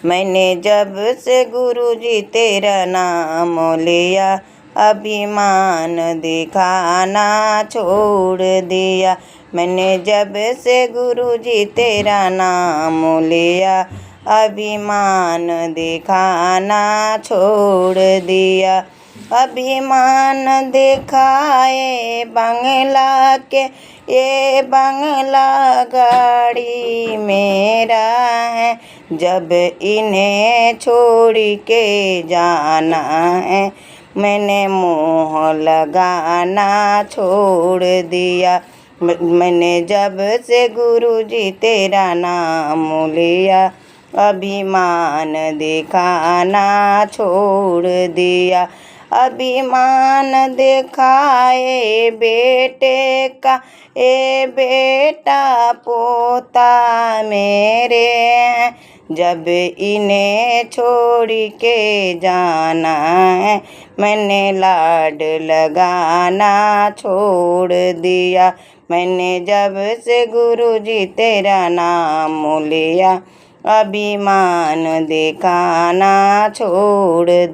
मैंने जब से गुरुजी तेरा नाम लिया, अभिमान दिखाना छोड़ दिया। मैंने जब से गुरुजी तेरा नाम लिया, अभिमान दिखाना छोड़ दिया। अभिमान दिखाए बंगला के, ये बंगला गाड़ी मेरा है। जब इन्हें छोड़ के जाना है, मैंने मोह लगाना छोड़ दिया। मैंने जब से गुरुजी तेरा नाम लिया, अभिमान दिखाना छोड़ दिया। अभिमान दिखाए बेटे का, ए बेटा पोता मेरे हैं। जब इन्हें छोड़ के जाना है, मैंने लाड लगाना छोड़ दिया। मैंने जब से गुरुजी तेरा नाम लिया, अभिमान दिखाना छोड़ दिया।